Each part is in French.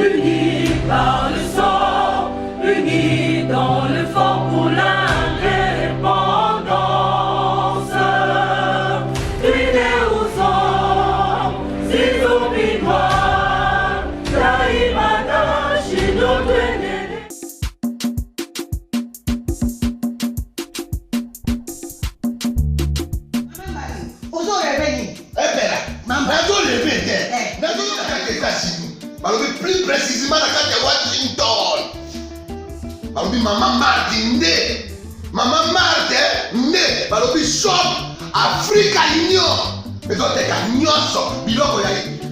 unis par le sang, unis dans le fort pour l'indépendance. Unis aux hommes, ces zombies noirs, Taïmana, Chido, plus précisément dans Washington. Maman Martin Maman Martin shop Africa Union. Mais donc t'es qu'à nyonso biloko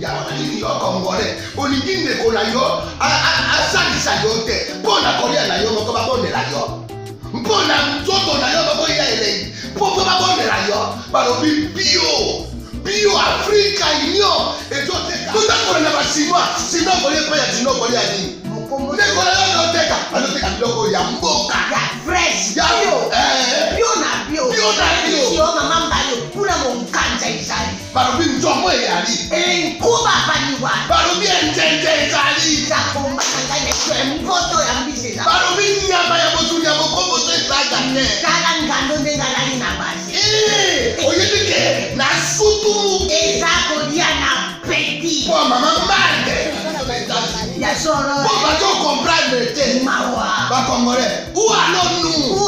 ya wananini yo congolais. Olingi ndeko na yo asalisa yo te. Mpona kolia na yo moko babondela yo. Mpona nzoto na yo moko ya elei. Mpo babondela yo balobi bio Africa Union. Et donc t'es qu'à tout na basinois. Sinon kolia pa ya sinon kolia nini. Ndeko na yo noteka. Anoteka biloko ya mboka. Ya fresh. Ya bio na bio. Yo mama mbalo pula monkanja izali. Balobi nzomo eyali. Nkuba baniwa. Balobi enjenje ezali. Zakomba kangane kwe mpoto ya mbiseza. Balobi nyama ya botu ya bokombo to ezaga te. Kala ngando ndengalali na basi. Oyebike na sutu. Ezako dia na petit. Po mama mande. Ya soro. Po bato comprendre te. Mawa. Ba congolais. Où allons-nous?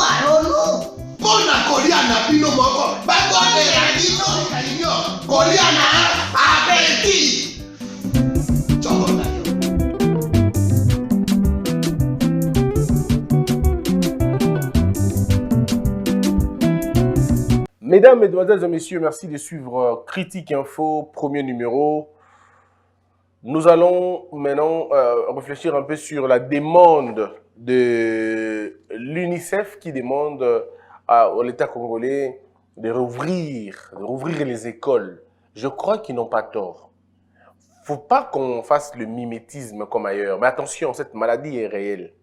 Pona kolia na bino moko. Ba bonne ya bino kalinyo. Kolia na abeti. Chongo. Mesdames, Mesdemoiselles et Messieurs, merci de suivre Critique Info, premier numéro. Nous allons maintenant réfléchir un peu sur la demande de l'UNICEF qui demande à l'État congolais de rouvrir les écoles. Je crois qu'ils n'ont pas tort. Il ne faut pas qu'on fasse le mimétisme comme ailleurs. Mais attention, cette maladie est réelle.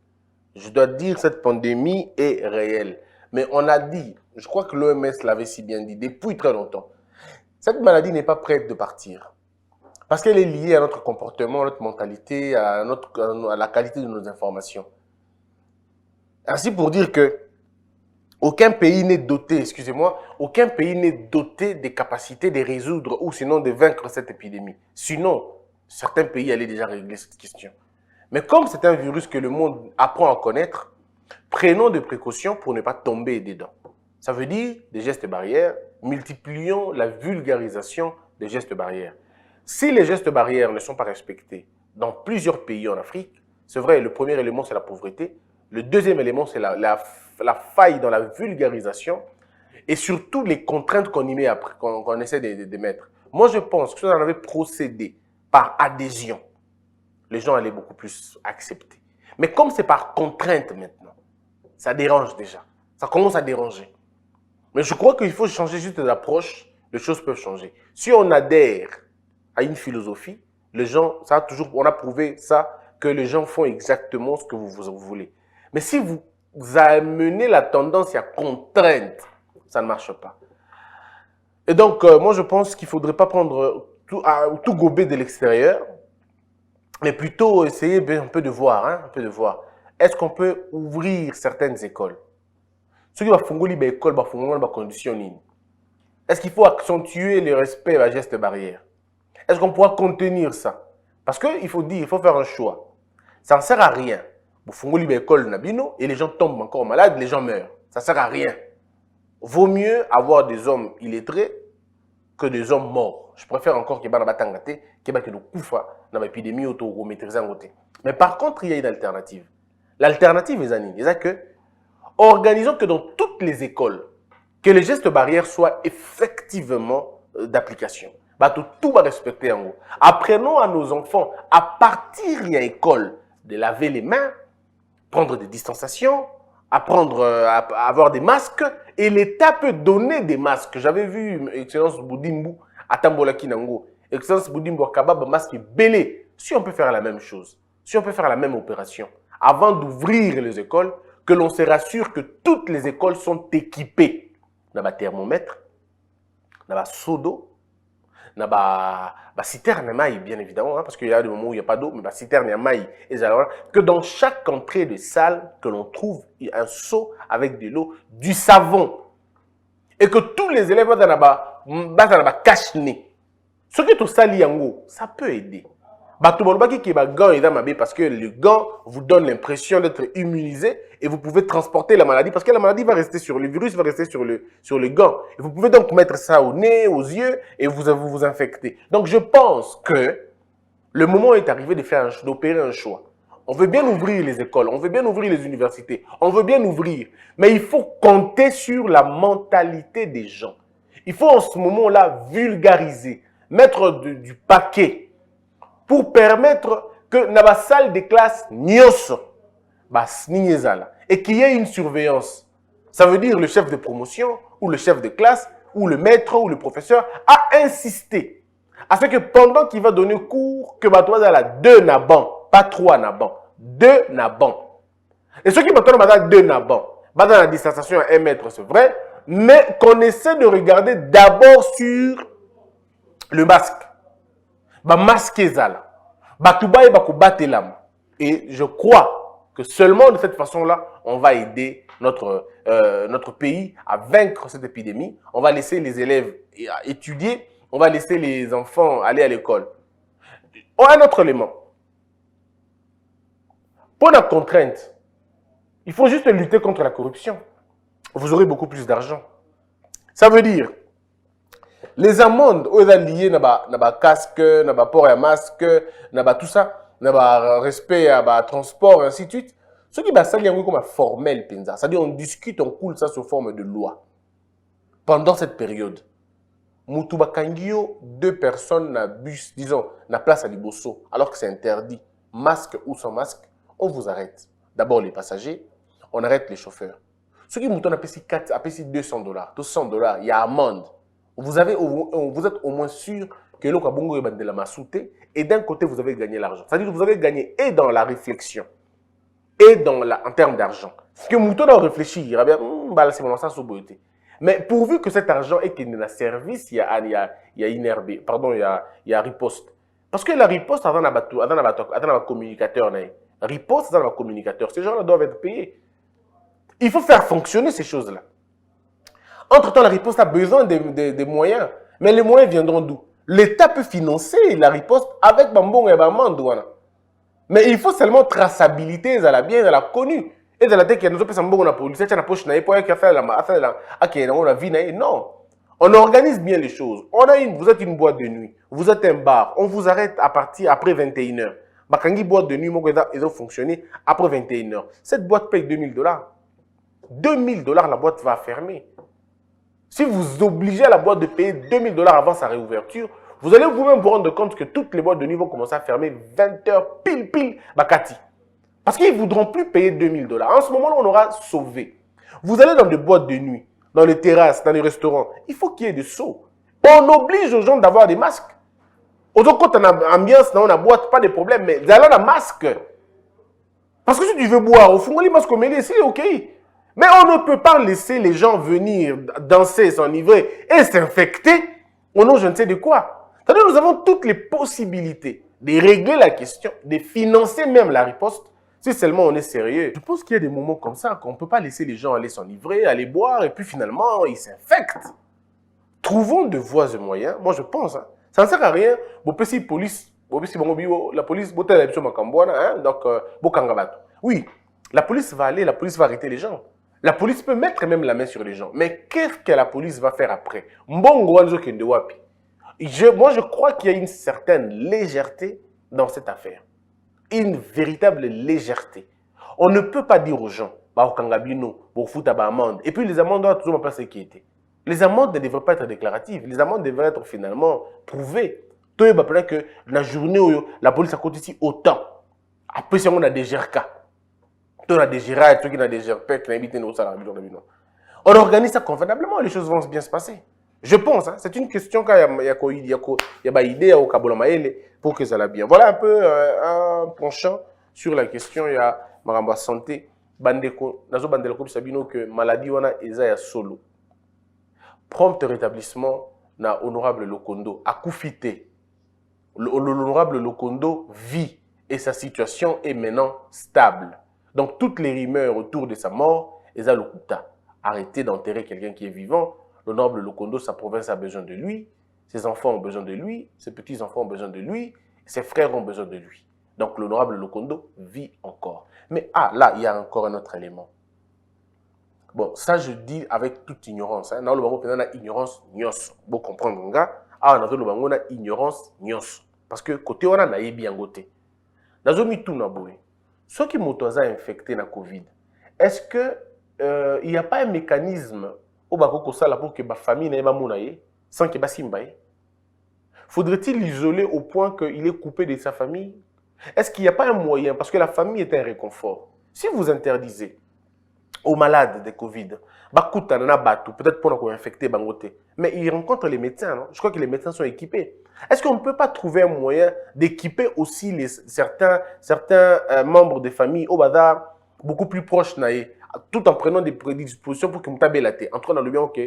Je dois dire, cette pandémie est réelle. Mais on a dit, je crois que l'OMS l'avait si bien dit, depuis très longtemps, cette maladie n'est pas prête de partir. Parce qu'elle est liée à notre comportement, à notre mentalité, à la qualité de nos informations. Ainsi pour dire que aucun pays n'est doté, aucun pays n'est doté des capacités de résoudre ou sinon de vaincre cette épidémie. Sinon, certains pays allaient déjà régler cette question. Mais comme c'est un virus que le monde apprend à connaître, prenons des précautions pour ne pas tomber dedans. Ça veut dire des gestes barrières, multiplions la vulgarisation des gestes barrières. Si les gestes barrières ne sont pas respectés dans plusieurs pays en Afrique, c'est vrai, le premier élément c'est la pauvreté, le deuxième élément c'est la faille dans la vulgarisation et surtout les contraintes qu'on y met après, qu'on essaie de mettre. Moi je pense que si on en avait procédé par adhésion, les gens allaient beaucoup plus accepter. Mais comme c'est par contrainte maintenant, ça dérange déjà. Ça commence à déranger. Mais je crois qu'il faut changer juste d'approche, les choses peuvent changer. Si on adhère à une philosophie, les gens, on a prouvé ça, que les gens font exactement ce que vous voulez. Mais si vous amenez la tendance à contrainte, ça ne marche pas. Et donc, moi je pense qu'il ne faudrait pas prendre tout gober de l'extérieur, mais plutôt essayer un peu de voir, Est-ce qu'on peut ouvrir certaines écoles? Ceux qui vont faire des écoles, vont faire des conditions. Est-ce qu'il faut accentuer le respect à gestes barrières? Est-ce qu'on pourra contenir ça? Parce qu'il faut dire, il faut faire un choix. Ça ne sert à rien. Vous faites des écoles et les gens tombent encore malades, les gens meurent. Ça ne sert à rien. Vaut mieux avoir des hommes illettrés que des hommes morts. Je préfère encore qu'il y ait des batangate, qu'il y ait des koufa dans l'épidémie auto-maîtrisée. Mais par contre, il y a une alternative. L'alternative, c'est que organisons que dans toutes les écoles, que les gestes barrières soient effectivement d'application. Tout va respecter en haut. Apprenons à nos enfants, à partir de l'école, de laver les mains, prendre des distanciations, apprendre à avoir des masques. Et l'État peut donner des masques. J'avais vu Excellence Boudimbu à Tambolaki Nango. Excellence Boudimbu à Kabab, masque belé. Si on peut faire la même chose, si on peut faire la même opération, avant d'ouvrir les écoles, que l'on se rassure que toutes les écoles sont équipées d'un thermomètre, d'un seau d'eau, na citerne maï, bien évidemment, hein, parce qu'il y a des moments où il n'y a pas d'eau, mais citerne maï, que dans chaque entrée de salle que l'on trouve un seau avec de l'eau, du savon, et que tous les élèves vont cache-nez. Ce que tout ça yango, ça peut aider. Parce que le gant vous donne l'impression d'être immunisé et vous pouvez transporter la maladie parce que la maladie va rester sur le virus, va rester sur le gant. Et vous pouvez donc mettre ça au nez, aux yeux et vous infecter. Donc je pense que le moment est arrivé d'opérer un choix. On veut bien ouvrir les écoles, on veut bien ouvrir les universités, on veut bien ouvrir, mais il faut compter sur la mentalité des gens. Il faut en ce moment-là vulgariser, mettre du paquet pour permettre que dans la salle de classe, et qu'il y ait une surveillance. Ça veut dire le chef de promotion, ou le chef de classe, ou le maître, ou le professeur, a insisté à ce que pendant qu'il va donner cours, que la 2 naban, pas 3 naban, 2 naban. Et ceux qui m'attendent 2 naban, dans la distanciation à 1 mètre, c'est vrai, mais qu'on essaie de regarder d'abord sur le masque. Et je crois que seulement de cette façon-là, on va aider notre pays à vaincre cette épidémie. On va laisser les élèves étudier, on va laisser les enfants aller à l'école. Un autre élément. Pour la contrainte, il faut juste lutter contre la corruption. Vous aurez beaucoup plus d'argent. Ça veut dire les amendes liées à casque, à port et masque, à tout ça, à respect à transport, et ainsi de suite. Ce qui est comme formel, c'est-à-dire on discute, on coule ça sous forme de loi. Pendant cette période, Moutuba Kangio, 2 personnes na bus, disons, na place à Liboso, alors que c'est interdit, masque ou sans masque, on vous arrête. D'abord les passagers, on arrête les chauffeurs. Ceux qui Mouton a payé 200 $, 200 $, il y a amende. Vous êtes au moins sûr que l'eau Kabongo est de la masouté et d'un côté vous avez gagné l'argent. C'est-à-dire que vous avez gagné et dans la réflexion et en termes d'argent. Ce que Mouton a réfléchi, il va bien, c'est mon sens au beauté. Mais pourvu que cet argent est qu'il y a service, il y a INRB, pardon, il y a riposte. Parce que la riposte, il y a un communicateur. Riposte, il y a un communicateur. Ces gens-là doivent être payés. Il faut faire fonctionner ces choses-là. Entre-temps, la riposte a besoin des moyens. Mais les moyens viendront d'où? L'État peut financer la riposte avec Bambong et Bamandouana. Mais il faut seulement traçabilité, elle a bien, elle a connu. Et dans la tête, il y a des gens qui ont police, qui ont poche, qui ont fait la vie. Non. On organise bien les choses. Vous êtes une boîte de nuit, vous êtes un bar, on vous arrête à partir après 21h. Bakangi boîte de nuit, ils ont fonctionné après 21h. Cette boîte paye 2000 $. 2000 $, la boîte va fermer. Si vous obligez la boîte de payer 2000 $ avant sa réouverture, vous allez vous-même vous rendre compte que toutes les boîtes de nuit vont commencer à fermer 20h pile, Bakati. Parce qu'ils ne voudront plus payer 2000 $. En ce moment-là, on aura sauvé. Vous allez dans des boîtes de nuit, dans les terrasses, dans les restaurants. Il faut qu'il y ait des seaux. On oblige aux gens d'avoir des masques. Autant quand on a ambiance, on a boîte, pas de problème, mais vous allez un masque. Parce que si tu veux boire, au fond, les masques, c'est OK. Mais on ne peut pas laisser les gens venir danser, s'enivrer et s'infecter au nom je ne sais de quoi. C'est-à-dire que nous avons toutes les possibilités de régler la question, de financer même la riposte, si seulement on est sérieux. Je pense qu'il y a des moments comme ça qu'on ne peut pas laisser les gens aller s'enivrer, aller boire et puis finalement ils s'infectent. Trouvons de voies et moyens, moi je pense, ça ne sert à rien. La police, oui, la police va aller, la police va arrêter les gens. La police peut mettre même la main sur les gens. Mais qu'est-ce que la police va faire après? Moi, je crois qu'il y a une certaine légèreté dans cette affaire. Une véritable légèreté. On ne peut pas dire aux gens, et puis les amendes doivent toujours pas s'inquiéter. Les amendes ne devraient pas être déclaratives. Les amendes devraient être finalement prouvées. Tout le monde que la journée où la police a coûté ici autant. Après, on a des GRK. On a des GRA, ceux qui ont des GRP, qui ont habité nos salariés. On organise ça convenablement, les choses vont bien se passer. Je pense, c'est une question qu'il y a une idée au Kabolamaele pour que ça aille bien. Voilà un peu un penchant sur la question, il y a Maramba Santé, Bandeko, Nazo Bandelko Sabino, que maladie wana eza ya solo. Prompt rétablissement, na honorable Lokondo akufite. L'honorable Lokondo vit et sa situation est maintenant stable. Donc toutes les rumeurs autour de sa mort, Eza Lokuta. Arrêtez d'enterrer quelqu'un qui est vivant. L'honorable Lokondo, sa province a besoin de lui. Ses enfants ont besoin de lui. Ses petits-enfants ont besoin de lui. Ses frères ont besoin de lui. Donc l'honorable Lokondo vit encore. Mais là, il y a encore un autre élément. Bon, ça je dis avec toute ignorance. Dans le bango, on a ignorance nyos. Vous comprenez, dans le bango, on a ignorance nyos. Parce que côté on a naïbi en côté. Dans le tout naboé. Ceux qui m'ont infecté na Covid, est-ce que il n'y a pas un mécanisme au bako ça pour que ma famille n'ait pas mounaye sans que basimbaye? Faudrait-il l'isoler au point qu'il est coupé de sa famille? Est-ce qu'il n'y a pas un moyen? Parce que la famille est un réconfort. Si vous interdisez aux malades de Covid, peut-être pour nous infecter, mais ils rencontrent les médecins. Non? Je crois que les médecins sont équipés. Est-ce qu'on ne peut pas trouver un moyen d'équiper aussi certains membres de famille au bazar beaucoup plus proches, tout en prenant des dispositions pour que nous tabions la tête. En train de le bien, ok,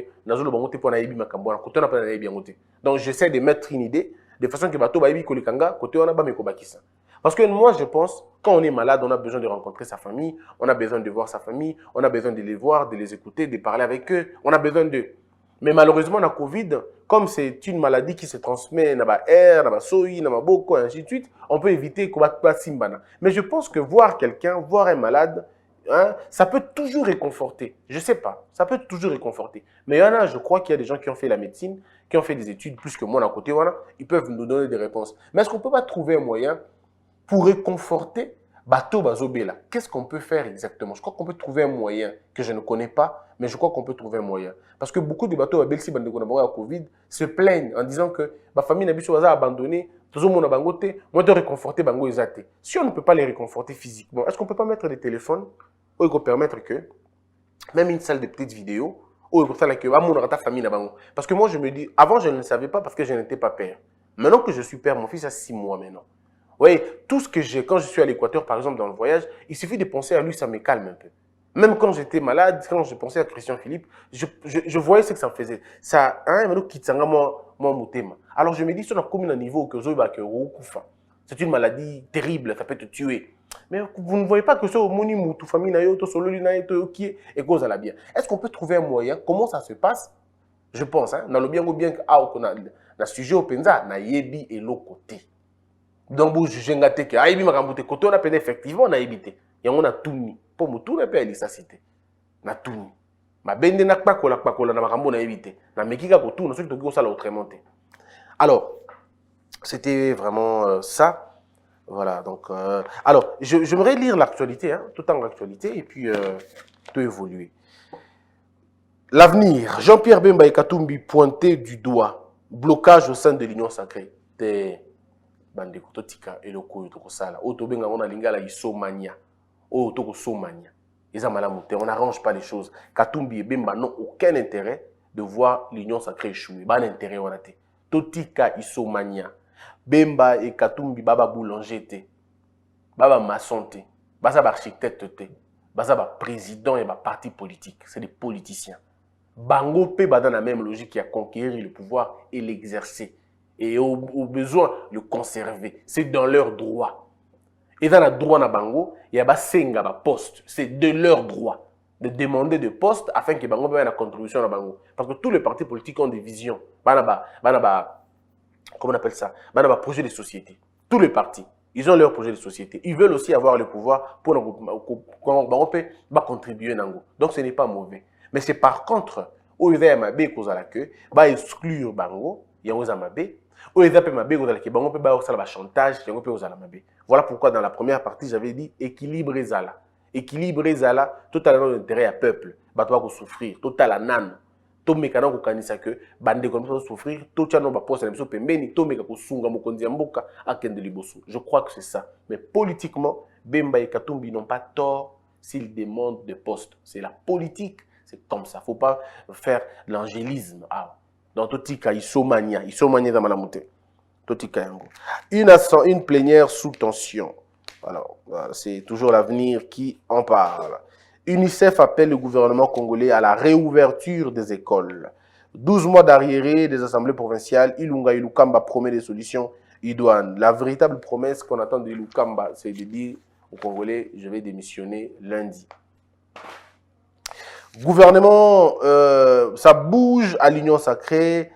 donc j'essaie de mettre une idée de façon que bateau baïbi kolikanga côté on a ba mekobakisa. Parce que moi je pense quand on est malade, on a besoin de rencontrer sa famille, on a besoin de voir sa famille, on a besoin de les voir, de les écouter, de parler avec eux, on a besoin d'eux. Mais malheureusement la Covid, comme c'est une maladie qui se transmet dans ba air, dans ba soyi, dans ba boko, ainsi de suite, on peut éviter qu'on va simbana. Mais je pense que voir quelqu'un, voir un malade, hein, ça peut toujours réconforter. Je ne sais pas, ça peut toujours réconforter. Mais il y en a, je crois qu'il y a des gens qui ont fait la médecine, qui ont fait des études plus que moi d'un côté, voilà, ils peuvent nous donner des réponses. Mais est-ce qu'on ne peut pas trouver un moyen pour réconforter Bato Bazobela? Qu'est-ce qu'on peut faire exactement? Je crois qu'on peut trouver un moyen que je ne connais pas, mais je crois qu'on peut trouver un moyen. Parce que beaucoup de bateaux à Belsi, à Covid, se plaignent en disant que ma famille n'a pas abandonné, tout le monde a bangoté, moi de réconforter Bango Ezate. Si on ne peut pas les réconforter physiquement, est-ce qu'on ne peut pas mettre des téléphones où il faut permettre que, même une salle de petites vidéos, où il faut faire que ta famille parce que moi je me dis, avant je ne le savais pas parce que je n'étais pas père. Maintenant que je suis père, mon fils a 6 mois maintenant. Vous voyez, tout ce que j'ai, quand je suis à l'Équateur, par exemple, dans le voyage, il suffit de penser à lui, ça me calme un peu. Même quand j'étais malade, quand je pensais à Christian Philippe, je voyais ce que ça me faisait. Ça, alors je me dis, si on a comme un niveau que c'est une maladie terrible, ça peut te tuer. Mais vous ne voyez pas que c'est au moni tout famille qui est et cause à la bien. Est-ce qu'on peut trouver un moyen? Comment ça se passe? Je pense, hein, dans le bien ou bien que na sujet au penza na yebi et l'autre côté. Donc vous jugez que aibi makambote côté on a peine effectivement na yebité. Et on a tout mis pour mu tout na pe ali cité. Na tout mis. Ma bende na pakola na makambo na yebité. Na mekika ko tout na ceux qui to ça autrement. Alors, c'était vraiment ça. Voilà, donc, alors, j'aimerais lire l'actualité, hein, tout en l'actualité, et puis tout évoluer. L'avenir, Jean-Pierre Bemba et Katumbi pointés du doigt, blocage au sein de l'Union sacrée. Te bandeko totika eloko to kosala. Oto benga on a lingala isomania. Oto kosomania. On n'arrange pas les choses. Katumbi et Bemba n'ont aucun intérêt de voir l'Union sacrée échouer. Ban intérêt on a te. Totika isomania. Bemba et Katumbi baba boulanger te. Baba maçon te. Baba architecte te. Baba président et baba parti politique. C'est des politiciens. Bango pe dans la même logique qui a conquérir le pouvoir et l'exercer. Et au besoin le conserver. C'est dans leur droit. Et dans le droit na bango, il y a senga ba poste. C'est de leur droit de demander de poste afin que bango ait la contribution na bango. Parce que tous les partis politiques ont des visions. Comment on appelle ça? Projet de société. Tous les partis, ils ont leur projet de société. Ils veulent aussi avoir le pouvoir pour contribuer. Donc ce n'est pas mauvais. Mais c'est par contre, où ils ont exclure Bango, il y a chantage, voilà pourquoi dans la première partie, j'avais dit équilibre Zala. Équilibre Zala, tout à l'heure d'intérêt à peuple, batwa souffrir, tout à la nan. To mekana ko kanisa que bande ko souffrir to tchano ba poste na biso pembeni to meka ko sunga mokonzi mboka akende liboso. Je crois que c'est ça. Mais politiquement, Bemba et Katumbi n'ont pas tort s'ils demandent des postes. C'est la politique, c'est comme ça. Faut pas faire l'angélisme. Ah. Dans Totika isomania dans malamoute. Totika yango. Une plénière sous tension. Alors, c'est toujours l'avenir qui en parle. UNICEF appelle le gouvernement congolais à la réouverture des écoles. 12 mois d'arriéré des assemblées provinciales, Ilunga Ilukamba promet des solutions idoines. La véritable promesse qu'on attend de Ilukamba, c'est de dire aux Congolais, je vais démissionner lundi. Gouvernement, ça bouge à l'Union sacrée.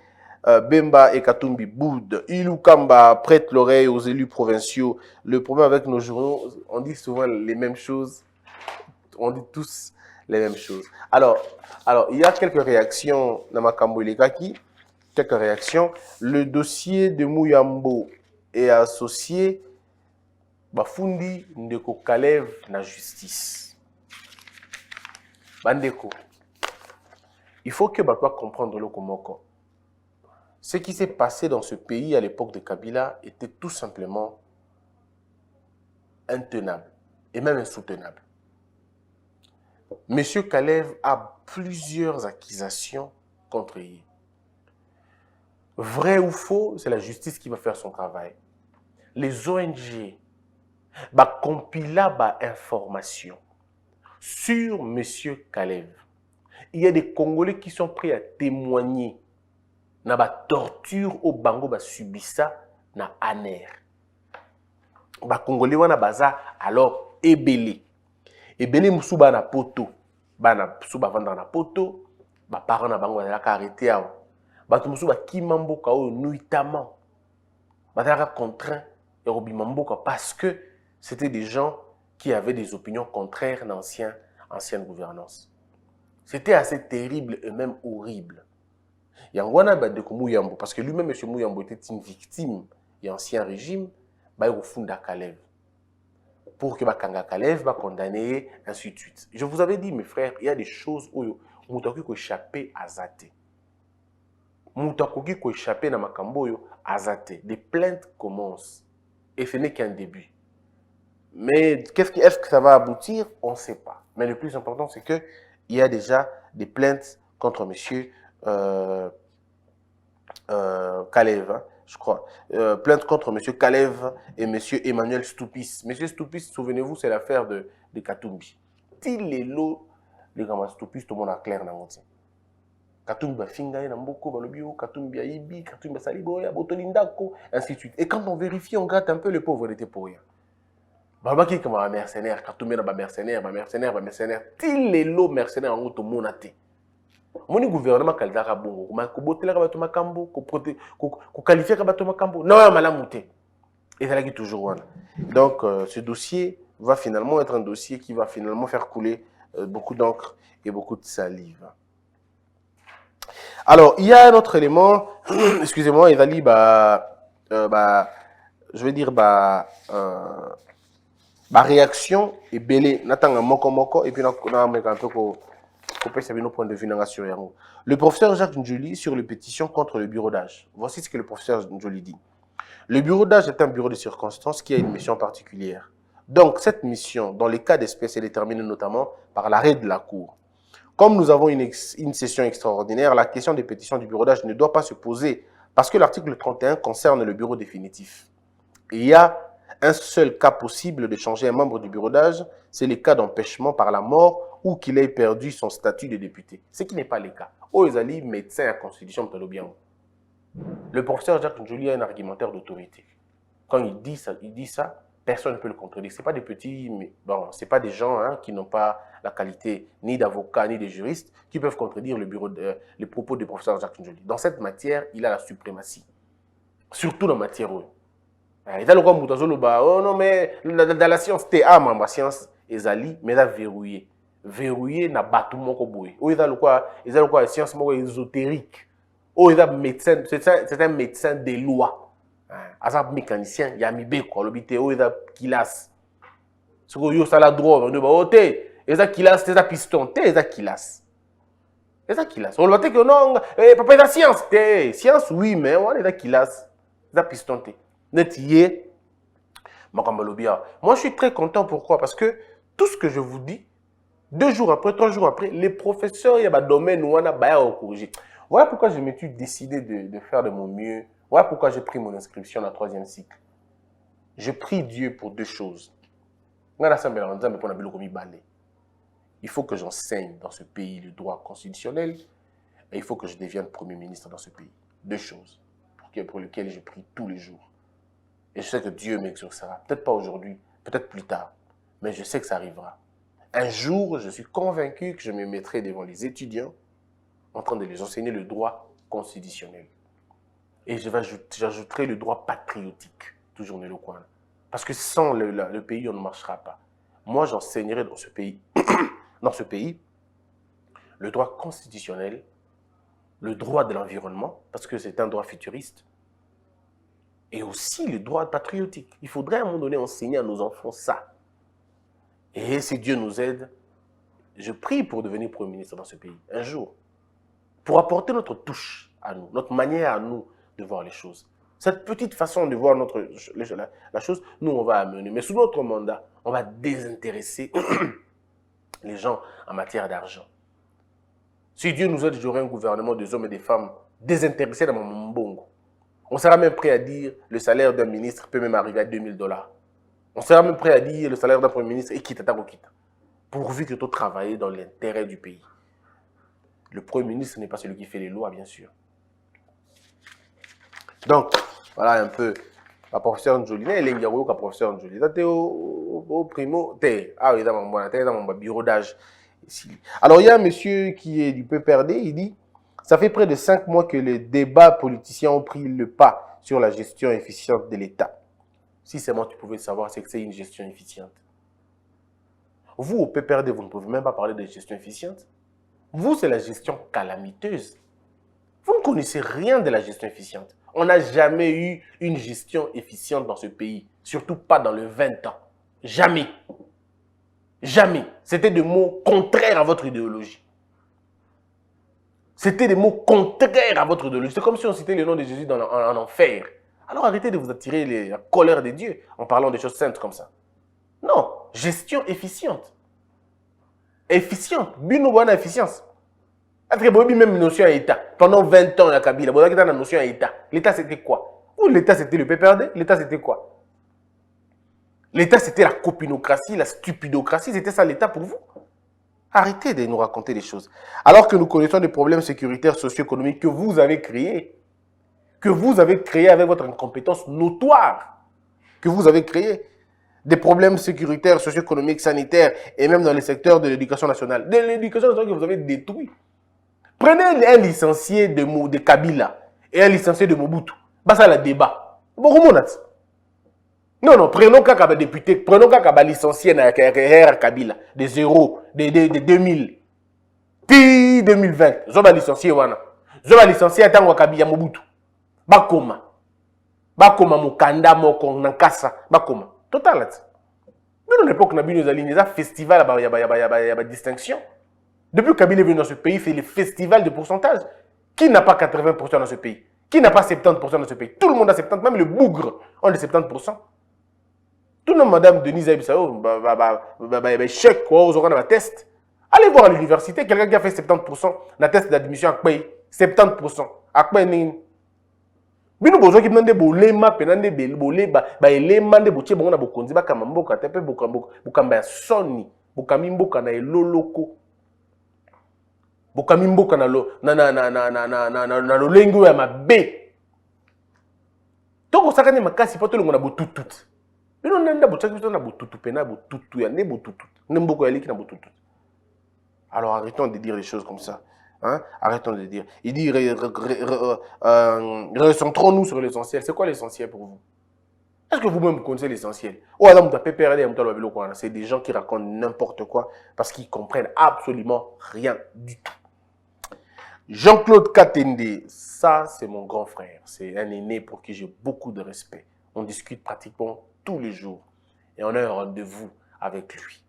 Bemba et Katumbi boudent. Ilukamba prête l'oreille aux élus provinciaux. Le problème avec nos journaux, on dit souvent les mêmes choses. On dit tous les mêmes choses. Alors il y a quelques réactions dans Makambo Ilekaki. Quelques réactions. Le dossier de Mouyambo est associé Bafundi Ndeko Kalev na justice. Bandeko. Il faut que Batwa comprendre le Komoko. Ce qui s'est passé dans ce pays à l'époque de Kabila était tout simplement intenable et même insoutenable. Monsieur Kalev a plusieurs accusations contre lui. Vrai ou faux, c'est la justice qui va faire son travail. Les ONG compilent information sur Monsieur Kalev. Il y a des Congolais qui sont prêts à témoigner na ba torture au bango ba subissa na aner. Ba Congolais wana baza alors ebele musuba na poto bana suba vanda na poto ba parents na bango bazalaka arrêté awo bato musuba kimamboka oyo nuitamment bazalaka contraint et robimamboka parce que c'était des gens qui avaient des opinions contraires à ancienne gouvernance. C'était assez terrible et même horrible. Yangwana Badeko Mouyambo, parce que lui-même, M. Mouyambo, était une victime de l'ancien régime, il a fondé Kalev. Pour que Bakanga Kalev va condamner, ainsi de suite. Je vous avais dit, mes frères, il y a des choses où on a échappé à Zate. On a échappé à Makamboyo à Zate. Des plaintes commencent. Et ce n'est qu'un début. Mais est-ce que ça va aboutir? On ne sait pas. Mais le plus important, c'est qu'il y a déjà des plaintes contre monsieur Kalev, hein, je crois. Plainte contre monsieur Kalev et monsieur Emmanuel Stoupis. Monsieur Stoupis, souvenez-vous, c'est l'affaire de Katumbi. Til les lots, les gamins Stoupis, tout le monde a clair dans le Katumbi a fingaye na mboko, balobio, Katumbi a ibi, Katumbi a saliboya, botolindako, ainsi de suite. Et quand on vérifie, on gratte un peu, les pauvres n'étaient pour rien. Babaki comme un mercenaire, Katumbi na mercenaire. Til les lots mercenaires en auto monate. Mon gouvernement kaldara bongo ko botela ka bato makambo ko qualifier ka bato makambo non malamuté et ça qui toujours wana. Donc ce dossier va finalement être un dossier qui va finalement faire couler beaucoup d'encre et beaucoup de salive. Alors il y a un autre élément excusez-moi Ezali je vais dire réaction et belé natanga moko et puis na un peu ko point de vue sur le professeur Jacques Njoli sur les pétitions contre le bureau d'âge. Voici ce que le professeur Njoli dit. Le bureau d'âge est un bureau de circonstances qui a une mission particulière. Donc, cette mission, dans les cas d'espèce, est déterminée notamment par l'arrêt de la Cour. Comme nous avons une session extraordinaire, la question des pétitions du bureau d'âge ne doit pas se poser parce que l'article 31 concerne le bureau définitif. Et il y a un seul cas possible de changer un membre du bureau d'âge, c'est le cas d'empêchement par la mort ou qu'il ait perdu son statut de député. Ce qui n'est pas le cas. Oezali, médecin à la Constitution, le professeur Jacques Njoli a un argumentaire d'autorité. Quand il dit ça, personne ne peut le contredire. Ce n'est pas des petits, mais bon, ce n'est pas des gens qui n'ont pas la qualité ni d'avocat ni de juriste qui peuvent contredire les propos du professeur Jacques Njoli. Dans cette matière, il a la suprématie. Surtout dans la matière où. Il y a oh non, mais dans la science, la science est mais elle a verrouillé. Verrouillé na batu moko boy. Oh, il y a la science ésotérique. Oh, il y a médecin, c'est un médecin des lois. Un mécanicien, il y a mibeko, l'obité, oh, il y a kilas. Ce que yo ça la drogue, on dit bah oh il y a kilas, c'est un piston, il y a kilas. Il y a kilas. On va dire que non, papa il y a science, science oui, mais on est kilas, il y a piston. Moi, je suis très content. Pourquoi? Parce que tout ce que je vous dis, 2 jours après, 3 jours après, les professeurs, il y a un domaine où on a corrigé. Voilà pourquoi je me suis décidé de faire de mon mieux. Voilà pourquoi j'ai pris mon inscription dans le 3e cycle. Je prie Dieu pour 2 choses. Il faut que j'enseigne dans ce pays le droit constitutionnel. Et il faut que je devienne Premier ministre dans ce pays. 2 choses pour lesquelles je prie tous les jours. Et je sais que Dieu m'exaucera. Peut-être pas aujourd'hui, peut-être plus tard. Mais je sais que ça arrivera. Un jour, je suis convaincu que je me mettrai devant les étudiants en train de les enseigner le droit constitutionnel. Et j'ajouterai le droit patriotique, toujours dans le coin. Parce que sans le pays, on ne marchera pas. Moi, j'enseignerai dans ce pays, le droit constitutionnel, le droit de l'environnement, parce que c'est un droit futuriste, et aussi le droit patriotique. Il faudrait à un moment donné enseigner à nos enfants ça. Et si Dieu nous aide, je prie pour devenir Premier ministre dans ce pays, un jour, pour apporter notre touche à nous, notre manière à nous de voir les choses. Cette petite façon de voir la chose, nous, on va amener. Mais sous notre mandat, on va désintéresser les gens en matière d'argent. Si Dieu nous aide, j'aurai un gouvernement des hommes et des femmes désintéressés dans mon mbongo. On sera même prêt à dire le salaire d'un ministre peut même arriver à $2000. On sera même prêt à dire le salaire d'un premier ministre est quitte à quitte. Pourvu que tu travailles dans l'intérêt du pays. Le premier ministre n'est pas celui qui fait les lois, bien sûr. Donc, voilà un peu la professeure Njoli. Elle est la professeure Njoli. Tu es au primo. Ah oui, dans mon bureau d'âge. Alors, il y a un monsieur qui est du PPRD. Il dit, ça fait près de 5 mois que les débats politiciens ont pris le pas sur la gestion efficiente de l'État. Si seulement tu pouvais savoir ce que c'est une gestion efficiente. Vous, au PPRD, vous ne pouvez même pas parler de gestion efficiente. Vous, c'est la gestion calamiteuse. Vous ne connaissez rien de la gestion efficiente. On n'a jamais eu une gestion efficiente dans ce pays. Surtout pas dans le 20 ans. Jamais. Jamais. C'était des mots contraires à votre idéologie. C'était des mots contraires à votre idéologie. C'est comme si on citait le nom de Jésus en enfer. Alors arrêtez de vous attirer la colère de Dieu en parlant des choses saintes comme ça. Non. Gestion efficiente. Efficiente. Bino bonne efficience. Même notion à l'État. Pendant 20 ans, il y a Kabila. Vous avez une notion à l'État. L'État, c'était quoi? Ou l'État, c'était le PPRD? L'État, c'était quoi? L'État, c'était la copinocratie, la stupidocratie. C'était ça l'État pour vous? Arrêtez de nous raconter des choses. Alors que nous connaissons des problèmes sécuritaires, socio-économiques que vous avez créés. Que vous avez créés avec votre incompétence notoire. Que vous avez créés. Des problèmes sécuritaires, socio-économiques, sanitaires et même dans le secteur de l'éducation nationale. De l'éducation nationale que vous avez détruit. Prenez un licencié de Kabila et un licencié de Mobutu. Ça, le débat. Non, prenons qu'un député, prenons qu'un licencié de Kabila, de 0, de 2000, puis 2020. Ils ont licencié, ils ont licencié à Tango Kabila Mobutu. Bakoma. Bakoma Mukanda, Moko, Nankasa. Bakoma. Total. Mais dans l'époque, nous avons un festival, il y a distinction. Depuis que Kabila est venu dans ce pays, il fait les festivals de pourcentage. Qui n'a pas 80% dans ce pays? Qui n'a pas 70% dans ce pays? Tout le monde a 70%, même le bougre, on a 70%. Tout le monde, Madame Denise Aïbsao, chèque, aux organes de test. Allez voir à l'université, quelqu'un qui a fait 70% la test d'admission à Kpei. 70%. À Kpei, bino bozo ki mnande bolema penande boleba ba elema nde botie bongo na bokonzi ba kamamboka tepe bokamba soni bokamimboka na eloloko bokamimboka na lo na lolengo ya mabe toko sakane makasi poto longo na botutut bino nanda botsaki poto na botutu pena botutu ya ne botutu nemboko ya liki na botutu. Alors arrêtons de dire des choses comme ça. Hein? Arrêtons de dire. Il dit, recentrons-nous sur l'essentiel. C'est quoi l'essentiel pour vous? Est-ce que vous-même connaissez l'essentiel? C'est des gens qui racontent n'importe quoi parce qu'ils comprennent absolument rien du tout. Jean-Claude Katende, ça c'est mon grand frère. C'est un aîné pour qui j'ai beaucoup de respect. On discute pratiquement tous les jours et on a un rendez-vous avec lui.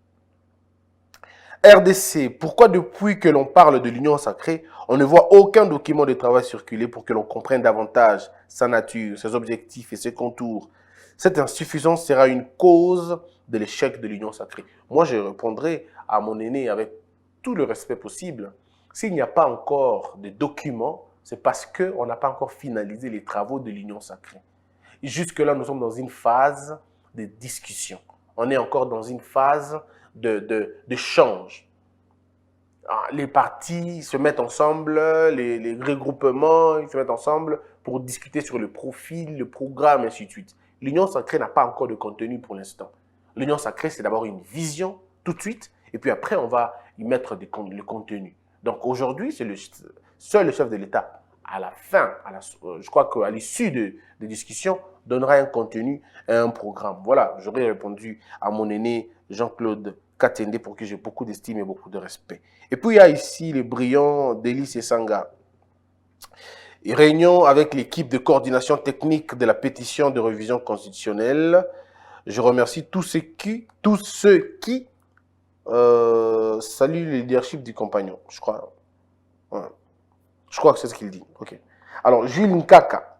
RDC, pourquoi depuis que l'on parle de l'union sacrée, on ne voit aucun document de travail circuler pour que l'on comprenne davantage sa nature, ses objectifs et ses contours? Cette insuffisance sera une cause de l'échec de l'union sacrée. Moi, je répondrai à mon aîné avec tout le respect possible. S'il n'y a pas encore de documents, c'est parce qu'on n'a pas encore finalisé les travaux de l'union sacrée. Jusque-là, nous sommes dans une phase de discussion. On est encore dans une phase de change. les partis se mettent ensemble, les regroupements, ils se mettent ensemble pour discuter sur le profil, le programme, et ainsi de suite. L'Union sacrée n'a pas encore de contenu pour l'instant. L'Union sacrée, c'est d'abord une vision tout de suite, et puis après, on va y mettre le contenu. Donc aujourd'hui, c'est seul le chef de l'État, à la fin, je crois qu'à l'issue des discussions, donnera un contenu et un programme. Voilà, j'aurais répondu à mon aîné Jean-Claude Katende, pour qui j'ai beaucoup d'estime et beaucoup de respect. Et puis, il y a ici le brillant Délice Essanga. Réunion avec l'équipe de coordination technique de la pétition de révision constitutionnelle. Je remercie tous ceux qui saluent le leadership du compagnon, je crois. Ouais. Je crois que c'est ce qu'il dit. Ok. Alors, Jules Nkaka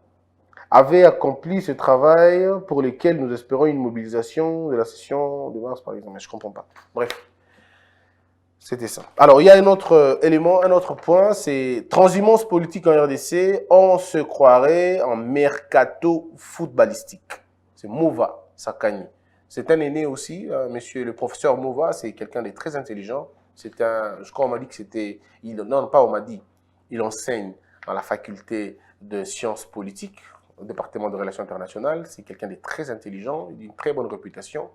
avait accompli ce travail pour lequel nous espérons une mobilisation de la session de mars, par exemple. Mais je ne comprends pas. Bref, c'était ça. Alors, il y a un autre élément, un autre point, c'est transhumance politique en RDC. On se croirait en mercato footballistique. C'est Mova Sakani. C'est un aîné aussi, monsieur le professeur Mova, c'est quelqu'un de très intelligent. C'est un, je crois on m'a dit que c'était, non pas on m'a dit, il enseigne dans la faculté de sciences politiques, au département de relations internationales. C'est quelqu'un de très intelligent, d'une très bonne réputation.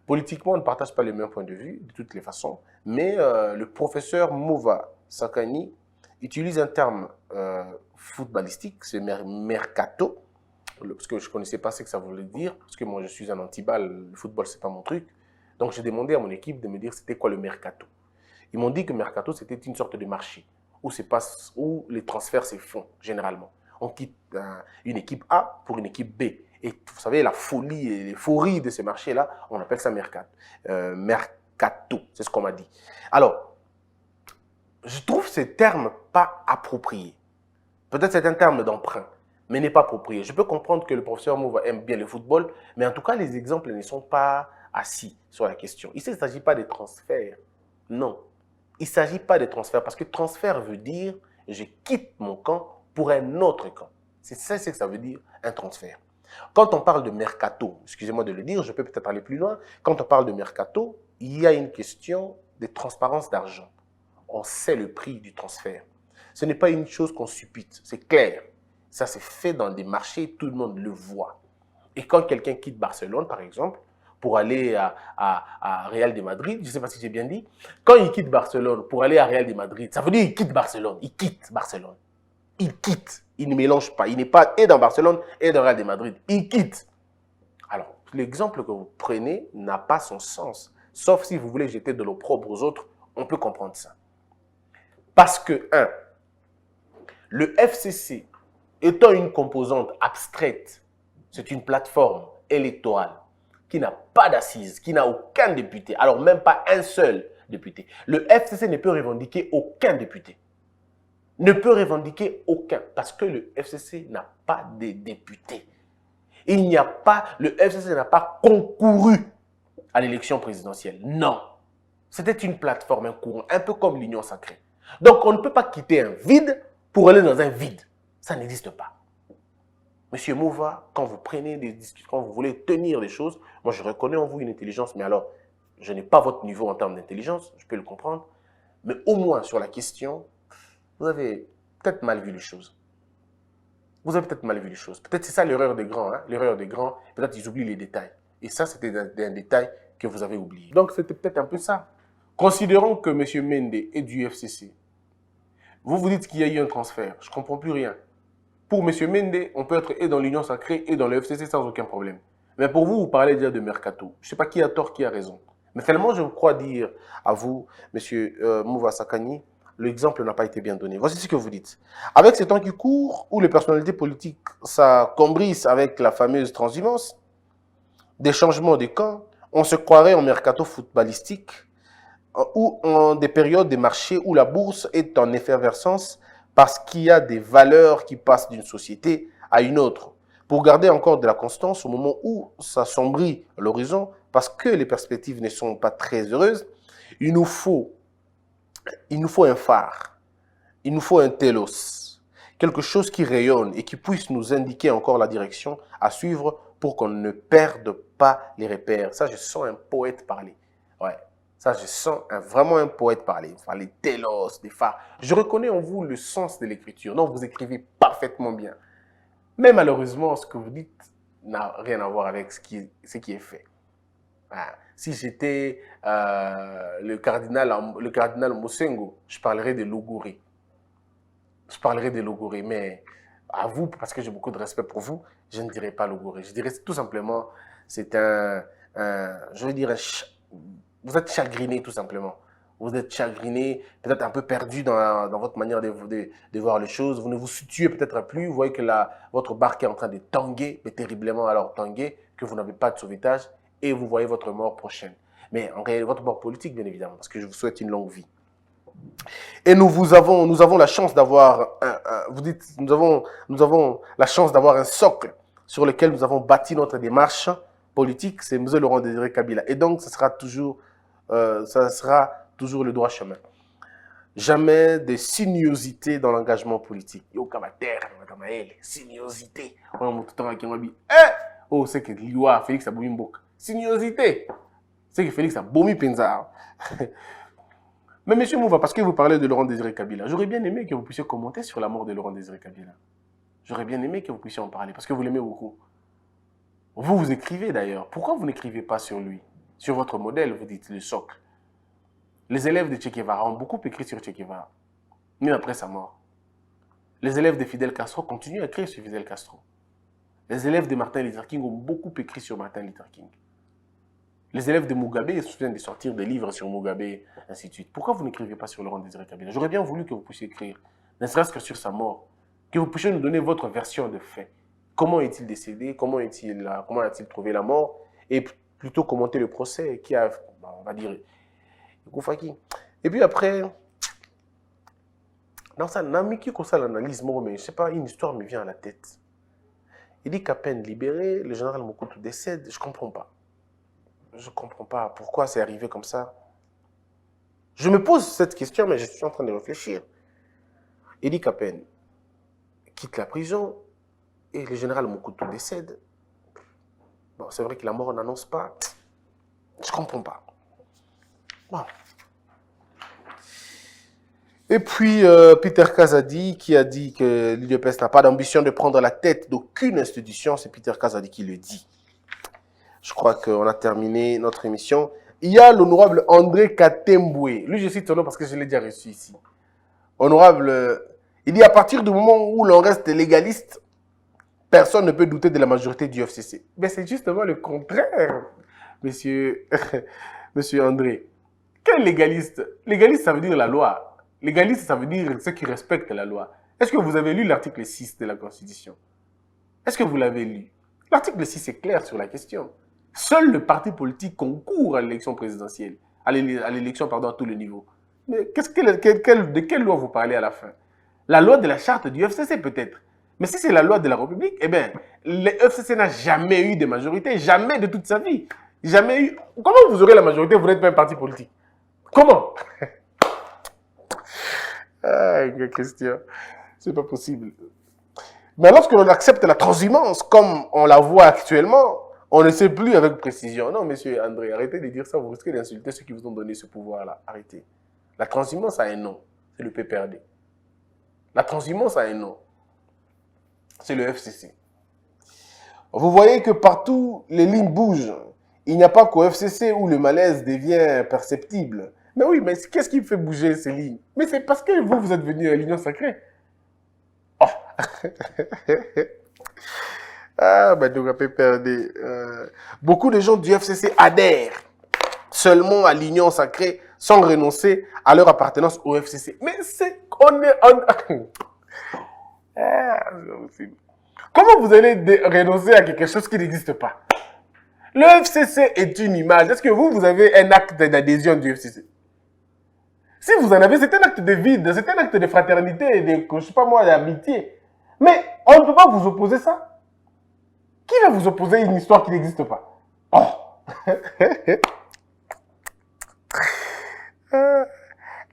Politiquement, on ne partage pas les mêmes points de vue, de toutes les façons, mais le professeur Mova Sakani utilise un terme footballistique, c'est mercato, parce que je ne connaissais pas ce que ça voulait dire, parce que moi je suis un anti-balle, le football c'est pas mon truc. Donc j'ai demandé à mon équipe de me dire c'était quoi le mercato. Ils m'ont dit que mercato c'était une sorte de marché, où les transferts se font généralement. On quitte une équipe A pour une équipe B. Et vous savez, la folie et l'euphorie de ces marchés-là, on appelle ça mercato. Mercato, c'est ce qu'on m'a dit. Alors, je trouve ce terme pas approprié. Peut-être c'est un terme d'emprunt, mais n'est pas approprié. Je peux comprendre que le professeur Mouva aime bien le football, mais en tout cas, les exemples ne sont pas assis sur la question. Ici, il ne s'agit pas de transfert. Non, il ne s'agit pas de transfert, parce que transfert veut dire je quitte mon camp pour un autre camp. C'est ça ce que ça veut dire, un transfert. Quand on parle de mercato, excusez-moi de le dire, je peux peut-être aller plus loin. Quand on parle de mercato, il y a une question de transparence d'argent. On sait le prix du transfert. Ce n'est pas une chose qu'on suppute, c'est clair. Ça se fait dans des marchés, tout le monde le voit. Et quand quelqu'un quitte Barcelone, par exemple, pour aller à Real de Madrid, je ne sais pas si j'ai bien dit, quand il quitte Barcelone pour aller à Real de Madrid, ça veut dire qu'il quitte Barcelone. Il quitte Barcelone. Il quitte. Il ne mélange pas. Il n'est pas et dans Barcelone et dans Real de Madrid. Il quitte. Alors, l'exemple que vous prenez n'a pas son sens. Sauf si vous voulez jeter de l'opprobre aux autres, on peut comprendre ça. Parce que, le FCC étant une composante abstraite, c'est une plateforme électorale qui n'a pas d'assises, qui n'a aucun député, alors même pas un seul député. Le FCC ne peut revendiquer aucun député. Ne peut revendiquer aucun, parce que le FCC n'a pas de députés. Le FCC n'a pas concouru à l'élection présidentielle. Non. C'était une plateforme, un courant, un peu comme l'Union sacrée. Donc, on ne peut pas quitter un vide pour aller dans un vide. Ça n'existe pas. Monsieur Mouva, quand vous prenez des discussions, quand vous voulez tenir des choses, moi je reconnais en vous une intelligence, mais alors, je n'ai pas votre niveau en termes d'intelligence, je peux le comprendre, mais au moins sur la question, vous avez peut-être mal vu les choses. Vous avez peut-être mal vu les choses. Peut-être c'est ça l'erreur des grands. L'erreur des grands, peut-être ils oublient les détails. Et ça, c'était un détail que vous avez oublié. Donc, c'était peut-être un peu ça. Considérons que M. Mende est du FCC. Vous vous dites qu'il y a eu un transfert. Je ne comprends plus rien. Pour M. Mende, on peut être et dans l'Union sacrée et dans le FCC sans aucun problème. Mais pour vous, vous parlez déjà de mercato. Je ne sais pas qui a tort, qui a raison. Mais tellement je crois dire à vous, M. Mouva Sakani, l'exemple n'a pas été bien donné. Voici ce que vous dites. Avec ces temps qui courent, où les personnalités politiques s'accombrissent avec la fameuse transhumance, des changements de camp, on se croirait en mercato footballistique, ou en des périodes de marché où la bourse est en effervescence parce qu'il y a des valeurs qui passent d'une société à une autre. Pour garder encore de la constance au moment où ça sombrit l'horizon, parce que les perspectives ne sont pas très heureuses, il nous faut un phare, il nous faut un télos, quelque chose qui rayonne et qui puisse nous indiquer encore la direction à suivre pour qu'on ne perde pas les repères. Ça, je sens un poète parler. Ouais. Ça, je sens vraiment un poète parler. Vous parlez d'élos, des phares. Je reconnais en vous le sens de l'écriture. Non, vous écrivez parfaitement bien. Mais malheureusement, ce que vous dites n'a rien à voir avec ce qui est fait. Ah, si j'étais le cardinal Mosengo, je parlerais de Logoré. Je parlerai de Logoré, mais à vous, parce que j'ai beaucoup de respect pour vous, je ne dirais pas Logoré. Je dirais tout simplement, c'est je veux dire, vous êtes chagriné tout simplement. Vous êtes chagriné, peut-être un peu perdu dans votre manière de voir les choses. Vous ne vous situez peut-être plus. Vous voyez que votre barque est en train de tanguer, mais terriblement alors tanguer, que vous n'avez pas de sauvetage et vous voyez votre mort prochaine. Mais en réalité, votre mort politique, bien évidemment, parce que je vous souhaite une longue vie. Et nous avons la chance d'avoir, vous dites, nous avons la chance d'avoir un socle sur lequel nous avons bâti notre démarche politique, c'est M. Laurent Désiré Kabila. Et donc, ça sera toujours le droit chemin. Jamais de sinuosité dans l'engagement politique. Yo, sinuosité. Oh, c'est que Liwa, Félix Aboumi Mbok. Sinuosité. C'est que Félix Aboumi Penza. Mais monsieur Mouva, parce que vous parlez de Laurent Désiré Kabila, j'aurais bien aimé que vous puissiez commenter sur la mort de Laurent Désiré Kabila. J'aurais bien aimé que vous puissiez en parler, parce que vous l'aimez beaucoup. Vous écrivez d'ailleurs. Pourquoi vous n'écrivez pas sur lui? Sur votre modèle, vous dites le socle. Les élèves de Che Guevara ont beaucoup écrit sur Che Guevara, même après sa mort. Les élèves de Fidel Castro continuent à écrire sur Fidel Castro. Les élèves de Martin Luther King ont beaucoup écrit sur Martin Luther King. Les élèves de Mugabe viennent de sortir des livres sur Mugabe, ainsi de suite. Pourquoi vous n'écrivez pas sur Laurent Désiré Kabila? J'aurais bien voulu que vous puissiez écrire, ne serait-ce que sur sa mort, que vous puissiez nous donner votre version de fait. Comment est-il décédé? Comment a-t-il trouvé la mort? Et plutôt commenter le procès qui a, on va dire, Koufaki. Et puis après, dans ça, Namiki, comme ça, l'analyse, mais je sais pas, une histoire me vient à la tête. Il dit qu'à peine libéré, le général Mobutu décède. Je comprends pas. Je comprends pas pourquoi c'est arrivé comme ça. Je me pose cette question, mais je suis en train de réfléchir. Il dit qu'à peine quitte la prison et le général Mobutu décède. Bon, c'est vrai que la mort n'annonce pas. Je comprends pas. Bon. Et puis, Peter Kazadi qui a dit que l'UDPS n'a pas d'ambition de prendre la tête d'aucune institution. C'est Peter Kazadi qui le dit. Je crois qu'on a terminé notre émission. Il y a l'honorable André Katemboué. Lui, je cite son nom parce que je l'ai déjà reçu ici. Honorable, il dit à partir du moment où l'on reste légaliste, personne ne peut douter de la majorité du FCC. Mais c'est justement le contraire, monsieur André. Quel légaliste? Légaliste, ça veut dire la loi. Légaliste, ça veut dire ceux qui respectent la loi. Est-ce que vous avez lu l'article 6 de la Constitution? Est-ce que vous l'avez lu? L'article 6 est clair sur la question. Seul le parti politique concourt à l'élection présidentielle, à l'élection, à tous les niveaux. Mais de quelle loi vous parlez à la fin? La loi de la charte du FCC peut-être. Mais si c'est la loi de la République, eh bien, le FCC n'a jamais eu de majorité, jamais de toute sa vie. Jamais eu. Comment vous aurez la majorité, vous n'êtes pas un parti politique? Comment? Ah, quelle question. C'est pas possible. Mais lorsque l'on accepte la transhumance, comme on la voit actuellement, on ne sait plus avec précision. Non, monsieur André, arrêtez de dire ça, vous risquez d'insulter ceux qui vous ont donné ce pouvoir-là. Arrêtez. La transhumance a un nom, c'est le PPRD. La transhumance a un nom, c'est le FCC. Vous voyez que partout, les lignes bougent. Il n'y a pas qu'au FCC où le malaise devient perceptible. Mais oui, mais qu'est-ce qui fait bouger ces lignes? Mais c'est parce que vous êtes venu à l'Union sacrée. Oh. Ah, ben, donc, PPRD. Beaucoup de gens du FCC adhèrent seulement à l'Union sacrée sans renoncer à leur appartenance au FCC. Mais c'est... Comment vous allez renoncer à quelque chose qui n'existe pas? Le FCC est une image. Est-ce que vous avez un acte d'adhésion du FCC? Si vous en avez, c'est un acte de vide, c'est un acte de fraternité, de, je sais pas moi, d'amitié. Mais on ne peut pas vous opposer ça. Qui va vous opposer une histoire qui n'existe pas? Oh.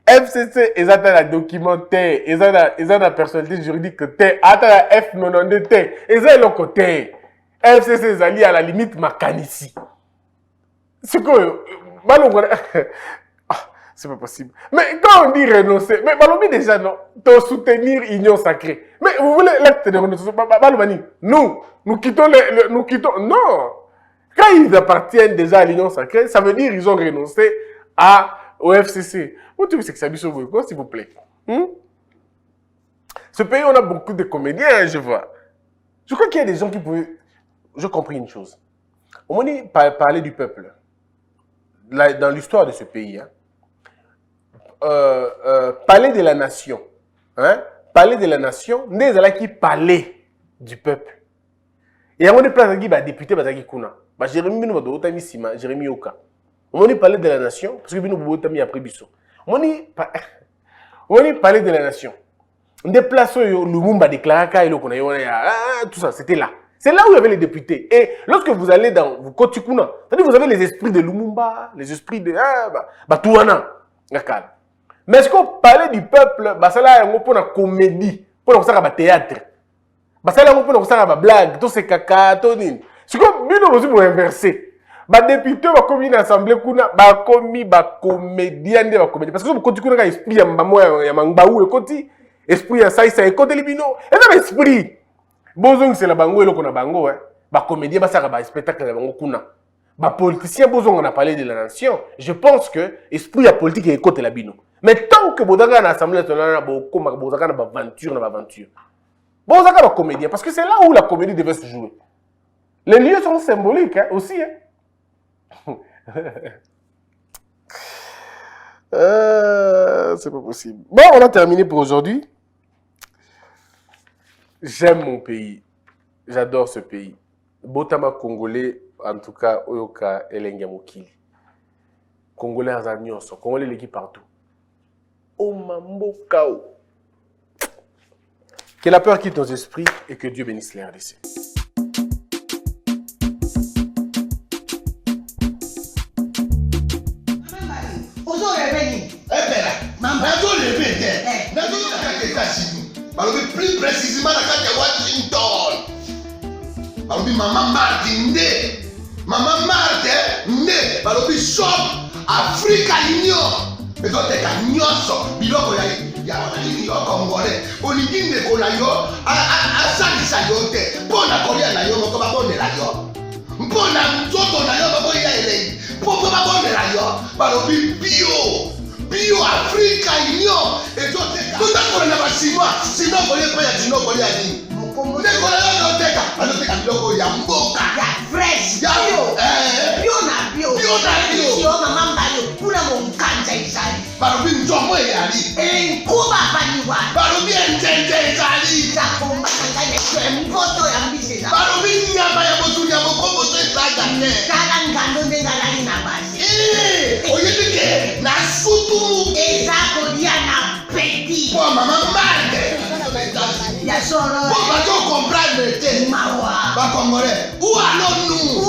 FCC, ils ont un document T, ils ont la personnalité juridique T, ils ont la F92 T, ils ont le côté. FCC, ils allient à la limite Makanisi. C'est quoi? C'est pas possible. Mais quand on dit renoncer, mais Balobi déjà, non, de soutenir Union Sacrée. Mais vous voulez l'acte de renonciation, Balobani, nous quittons nous quittons, non. Quand ils appartiennent déjà à l'Union Sacrée, ça veut dire qu'ils ont renoncé au FCC. Vous trouvez que c'est Sabiso Boyko, s'il vous plaît? Ce pays, on a beaucoup de comédiens, je vois. Je crois qu'il y a des gens qui pouvaient... Je compris une chose. On dit parler du peuple. Là, dans l'histoire de ce pays, parler de la nation. Parler de la nation, n'est là qui parler du peuple. Et on est place qui député Bazaki Kuna. Jérémy Bino Otami Sima, Jérémy Oka. On dit parler de la nation, parce que Bino Otami après Bisso. On dit parler de la nation. On déplace Lumumba déclaré tout ça, c'était là. C'est là où il y avait les députés. Et lorsque vous allez dans vous Kotikuna, c'est-à-dire vous avez les esprits de Lumumba, les esprits de Touana. Mais est-ce qu'on parlait du peuple, c'est là où on a comédie, pour le théâtre. C'est là où on a blague, tout ce caca, tout ça. C'est comme bien aussi pour inverser. Les députés vont commis une assemblée, vont commis des comédiens, parce que vous Kotikuna, esprit ya Mbamou, ya Mangbaou, esprit ya Saïsa, et côté Libino. Et dans l'esprit. Bozong c'est la bango et le kona bango ba comédien ba ça ba spectacle la bango kuna ba politicien bozong on a parlé de la nation. Je pense que esprit la politique est côté la bino. Mais tant que bozanga na assemblée nationale ba bozanga na ba aventure. Bozanga ba comédien parce que c'est là où la comédie devait se jouer. Les lieux sont symboliques aussi c'est pas possible. Bon, on a terminé pour aujourd'hui. J'aime mon pays. J'adore ce pays. Botama congolais, en tout cas, Oyoka Elenga Mokili. Congolais Azanyoso. Congolais l'équipe partout. Oh mambo kao. Que la peur quitte nos esprits et que Dieu bénisse les RDC. Plus précisément dans Washington. Maman Martin né. Maman Martin né. Shop Africa Union. Mais quand tu as nyoso, biloko ya congolais. Olingi ne kola yo asalisa yo te. Pona kolia na yo moko ba bonela yo. Mpona nzoto na yo ba boya ele. Popo ba bonela yo. Balobi bio Africa Union. Et toi tout à na ba chinois. Sinon kolia pa ya chinois kolia ni. Mokombe kola yo teka. Aloteka biloko ya mboka. Ya fresh. Ya bio na bio. Yo mama mbayo kuna monkanja izali. Balobi nzomo eyali. Nkuba baniwa. Balobi enjenje ezali. Zakomba kangane kwe mpoto ya mbise za. Balobi nyama ya motu ya mokombo to ezaga ne. Kala ngando ndengalali na basi. Oyebike na sutu. Ezako dia na petit. Po mama mande. Ya soro. Po ba to comprendre te. Mawa. Ba congolais. Où allons-nous?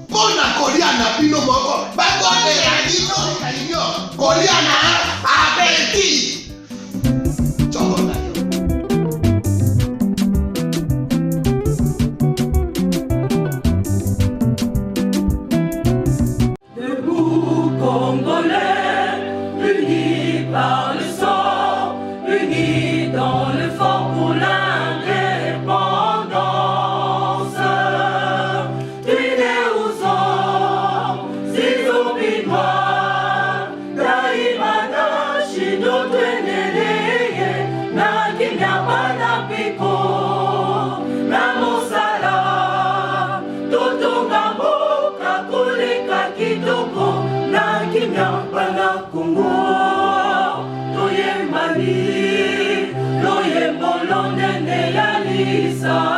Pona kolia na bino moko. Ba kone ya dino kanyo. Kolia na abeti. Choko na yo. Debout Congolais, unis par le sang, unis dans le fort pour l'indépendance. Tués aux hommes, ces obinois, Daimana, Shido, Tweneleye, Nakinyamana Piko, Namosala, Totongambo, Kakuleka Kitoko, Nakinyamana Kongo, Toyemani, Loyembolonene Yalisa.